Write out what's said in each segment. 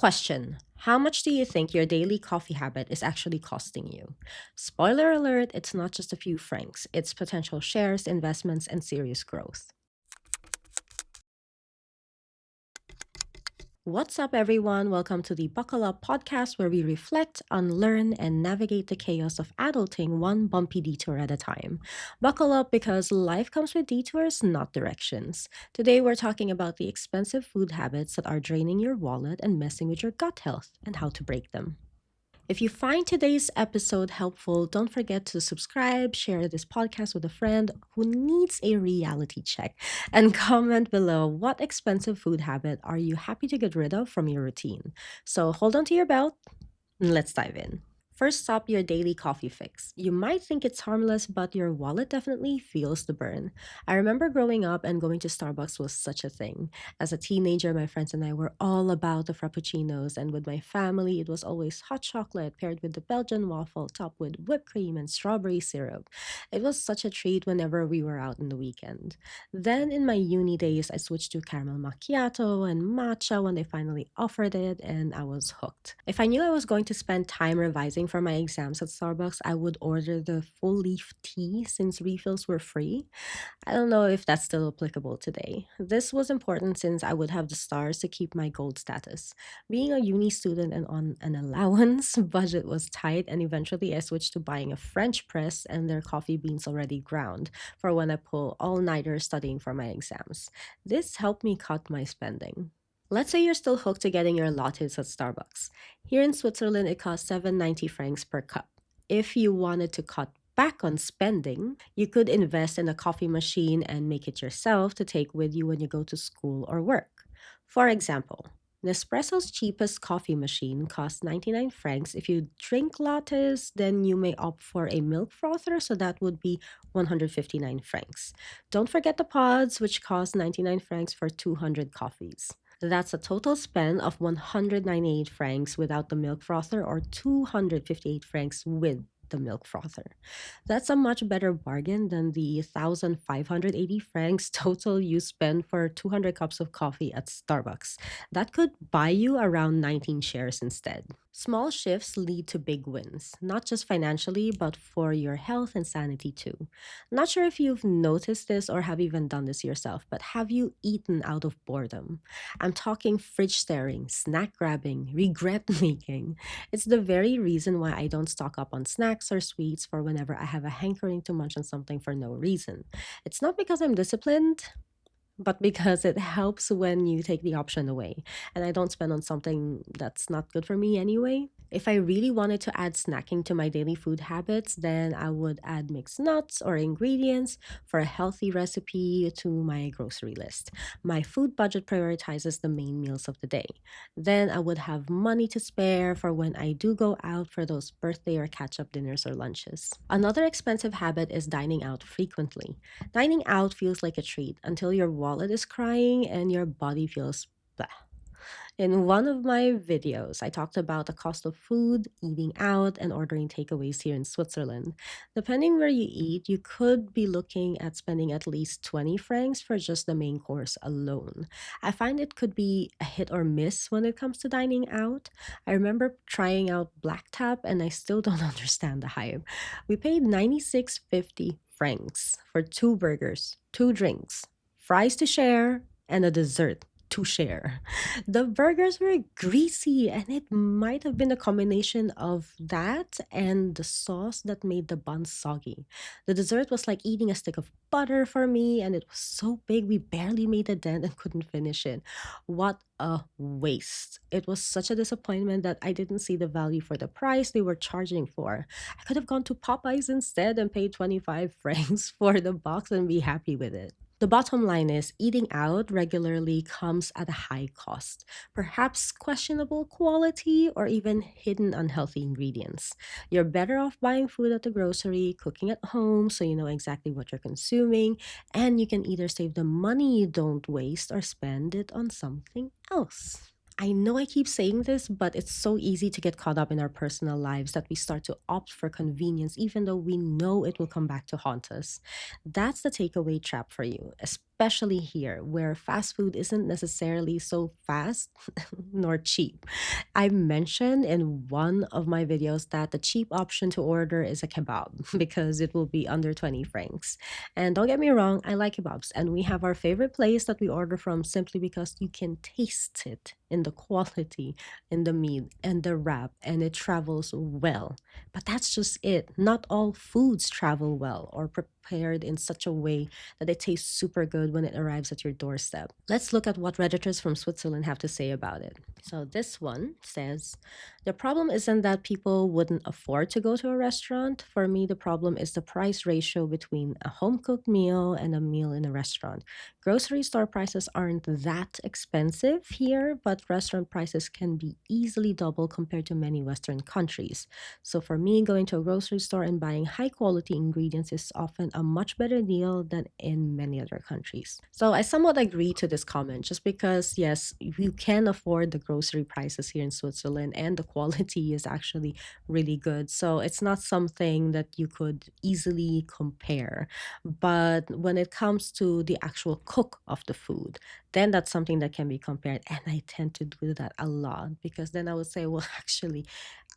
Question: how much do you think your daily coffee habit is actually costing you? Spoiler alert, it's not just a few francs, it's potential shares, investments, and serious growth. What's up, everyone? Welcome to the Buckle Up podcast, where we reflect, unlearn, and navigate the chaos of adulting one bumpy detour at a time. Buckle up because life comes with detours, not directions. Today, we're talking about the expensive food habits that are draining your wallet and messing with your gut health and how to break them. If you find today's episode helpful, don't forget to subscribe, share this podcast with a friend who needs a reality check, and comment below what expensive food habit are you happy to get rid of from your routine. So hold on to your belt and let's dive in. First up, your daily coffee fix. You might think it's harmless, but your wallet definitely feels the burn. I remember growing up and going to Starbucks was such a thing. As a teenager, my friends and I were all about the frappuccinos, and with my family, it was always hot chocolate paired with the Belgian waffle topped with whipped cream and strawberry syrup. It was such a treat whenever we were out in the weekend. Then in my uni days, I switched to caramel macchiato and matcha when they finally offered it, and I was hooked. If I knew I was going to spend time revising for my exams at Starbucks, I would order the full leaf tea since refills were free. I don't know if that's still applicable today. This was important since I would have the stars to keep my gold status. Being a uni student and on an allowance, budget was tight, and eventually I switched to buying a French press and their coffee beans already ground for when I pull all nighters studying for my exams. This helped me cut my spending. Let's say you're still hooked to getting your lattes at Starbucks. Here in Switzerland, it costs 7.90 francs per cup. If you wanted to cut back on spending, you could invest in a coffee machine and make it yourself to take with you when you go to school or work. For example, Nespresso's cheapest coffee machine costs 99 francs. If you drink lattes, then you may opt for a milk frother, so that would be 159 francs. Don't forget the pods, which cost 99 francs for 200 coffees. That's a total spend of 198 francs without the milk frother or 258 francs with the milk frother. That's a much better bargain than the 1,580 francs total you spend for 200 cups of coffee at Starbucks. That could buy you around 19 shares instead. Small shifts lead to big wins, not just financially, but for your health and sanity too. Not sure if you've noticed this or have even done this yourself, but have you eaten out of boredom? I'm talking fridge staring, snack grabbing, regret making. It's the very reason why I don't stock up on snacks or sweets for whenever I have a hankering to munch on something for no reason. It's not because I'm disciplined, but because it helps when you take the option away. And I don't spend on something that's not good for me anyway. If I really wanted to add snacking to my daily food habits, then I would add mixed nuts or ingredients for a healthy recipe to my grocery list. My food budget prioritizes the main meals of the day. Then I would have money to spare for when I do go out for those birthday or catch up dinners or lunches. Another expensive habit is dining out frequently. Dining out feels like a treat until your wallet is crying and your body feels blah. In one of my videos, I talked about the cost of food, eating out, and ordering takeaways here in Switzerland. Depending where you eat, you could be looking at spending at least 20 francs for just the main course alone. I find it could be a hit or miss when it comes to dining out. I remember trying out Black Tap and I still don't understand the hype. We paid 96.50 francs for two burgers, two drinks, fries to share, and a dessert to share. The burgers were greasy, and it might have been a combination of that and the sauce that made the bun soggy. The dessert was like eating a stick of butter for me, and it was so big we barely made a dent and couldn't finish it. What a waste. It was such a disappointment that I didn't see the value for the price they were charging for. I could have gone to Popeyes instead and paid 25 francs for the box and be happy with it. The bottom line is eating out regularly comes at a high cost, perhaps questionable quality or even hidden unhealthy ingredients. You're better off buying food at the grocery, cooking at home so you know exactly what you're consuming, and you can either save the money you don't waste or spend it on something else. I know I keep saying this, but it's so easy to get caught up in our personal lives that we start to opt for convenience even though we know it will come back to haunt us. That's the takeaway trap for you, especially here where fast food isn't necessarily so fast nor cheap. I mentioned in one of my videos that the cheap option to order is a kebab because it will be under 20 francs. And don't get me wrong, I like kebabs. And we have our favorite place that we order from simply because you can taste it in the quality, in the meat, and the wrap, and it travels well. But that's just it. Not all foods travel well or prepared in such a way that it tastes super good when it arrives at your doorstep. Let's look at what Redditors from Switzerland have to say about it. So this one says, the problem isn't that people wouldn't afford to go to a restaurant. For me, the problem is the price ratio between a home cooked meal and a meal in a restaurant. Grocery store prices aren't that expensive here, but restaurant prices can be easily double compared to many Western countries. So for me, going to a grocery store and buying high quality ingredients is often a much better deal than in many other countries. So I somewhat agree to this comment just because, yes, you can afford the grocery prices here in Switzerland and the quality is actually really good. So it's not something that you could easily compare. But when it comes to the actual cook of the food, then that's something that can be compared. And I tend to do that a lot because then I would say, well, actually,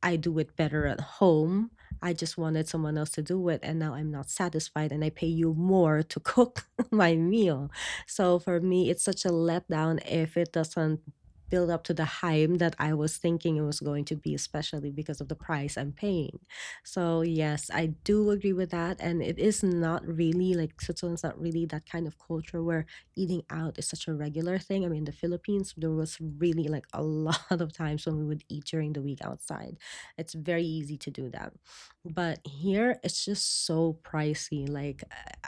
I do it better at home. I just wanted someone else to do it, and now I'm not satisfied, and I pay you more to cook my meal. So for me, it's such a letdown if it doesn't build up to the hype that I was thinking it was going to be, especially because of the price I'm paying. So yes, I do agree with that, and it is not really like Switzerland's not really that kind of culture where eating out is such a regular thing. I mean, the Philippines, there was really like a lot of times when we would eat during the week outside. It's very easy to do that. But here, it's just so pricey. Like,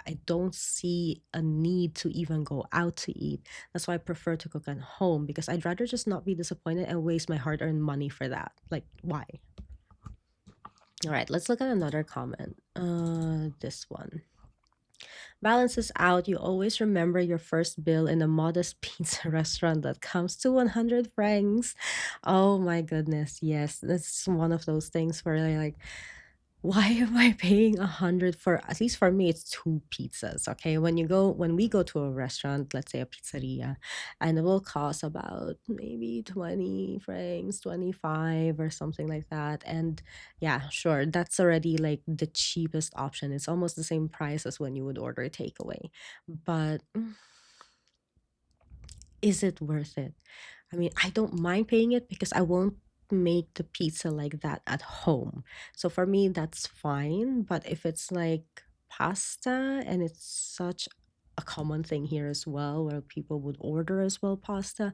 I don't see a need to even go out to eat. That's why I prefer to cook at home because I'd rather just not be disappointed and waste my hard earned money for that. Like, why? All right, let's look at another comment. This one. Balances out, you always remember your first bill in a modest pizza restaurant that comes to 100 francs. Oh my goodness, yes. That's one of those things where I like, why am I paying 100 for, at least for me, it's two pizzas, okay? When we go to a restaurant, let's say a pizzeria, and it will cost about maybe 20 francs, 25 or something like that. And yeah, sure, that's already like the cheapest option. It's almost the same price as when you would order a takeaway. But is it worth it? I mean, I don't mind paying it because I won't make the pizza like that at home. So for me, that's fine. But if it's like pasta and it's such a common thing here as well, where people would order as well pasta,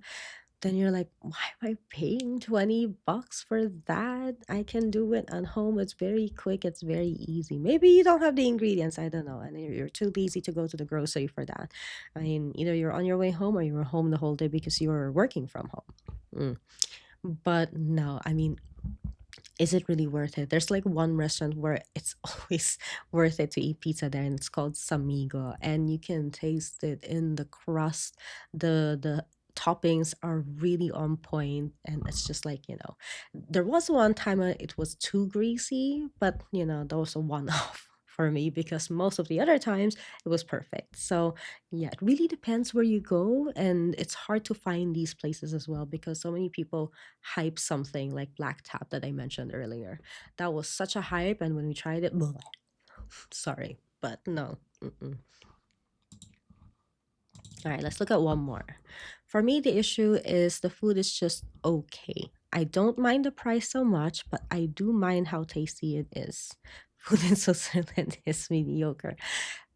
then you're like, why am I paying 20 bucks for that? I can do it at home. It's very quick, it's very easy. Maybe you don't have the ingredients, I don't know, and you're too lazy to go to the grocery for that. I mean, either you're on your way home or you're home the whole day because you're working from home. Mm. But no, I mean, is it really worth it? There's like one restaurant where it's always worth it to eat pizza there, and it's called Samigo, and you can taste it in the crust. The toppings are really on point, and it's just like, there was one time it was too greasy, but that was a one-off for me because most of the other times it was perfect. So yeah, it really depends where you go, and it's hard to find these places as well because so many people hype something like Black Tap that I mentioned earlier. That was such a hype, and when we tried it, bleh, sorry, but no. Mm-mm. All right, let's look at one more. For me, the issue is the food is just okay. I don't mind the price so much, but I do mind how tasty it is. Food in Switzerland is mediocre.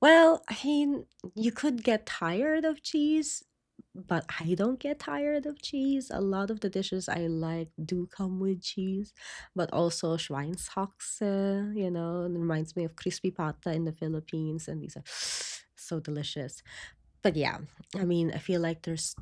Well, I mean, you could get tired of cheese, but I don't get tired of cheese. A lot of the dishes I like do come with cheese, but also Schweinshaxe, it reminds me of crispy pata in the Philippines, and these are so delicious. But yeah, I mean, I feel like there's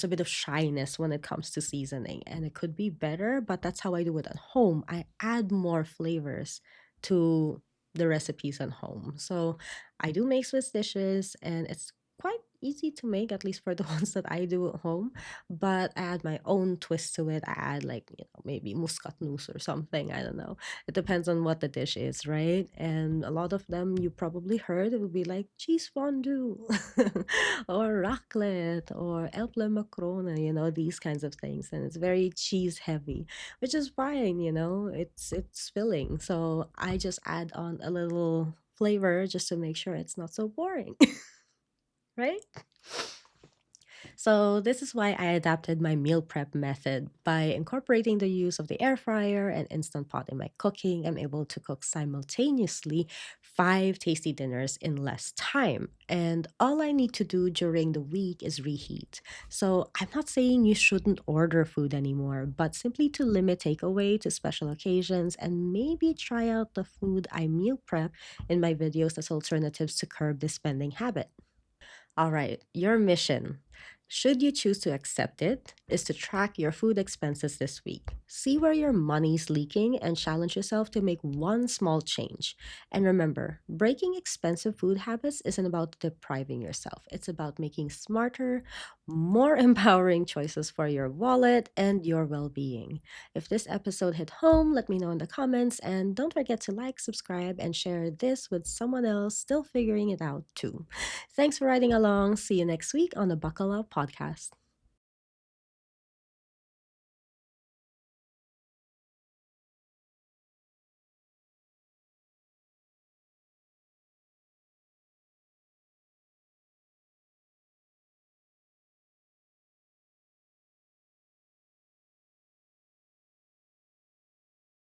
a bit of shyness when it comes to seasoning, and it could be better, but that's how I do it at home. I add more flavors to the recipes at home. So I do make Swiss dishes, and it's quite easy to make, at least for the ones that I do at home. But I add my own twist to it. I add like, maybe muscatnuss or something. I don't know. It depends on what the dish is, right? And a lot of them you probably heard it would be like cheese fondue or raclette or elple macaroni, these kinds of things. And it's very cheese heavy, which is fine, it's filling. So I just add on a little flavor just to make sure it's not so boring, right? So, this is why I adapted my meal prep method. By incorporating the use of the air fryer and instant pot in my cooking, I'm able to cook simultaneously 5 tasty dinners in less time. And all I need to do during the week is reheat. So, I'm not saying you shouldn't order food anymore, but simply to limit takeaway to special occasions and maybe try out the food I meal prep in my videos as alternatives to curb this spending habit. All right, your mission, should you choose to accept it, is to track your food expenses this week. See where your money's leaking and challenge yourself to make one small change. And remember, breaking expensive food habits isn't about depriving yourself, it's about making smarter, more empowering choices for your wallet and your well being. If this episode hit home, let me know in the comments. And don't forget to like, subscribe, and share this with someone else still figuring it out too. Thanks for riding along. See you next week on the Buckle Up Podcast.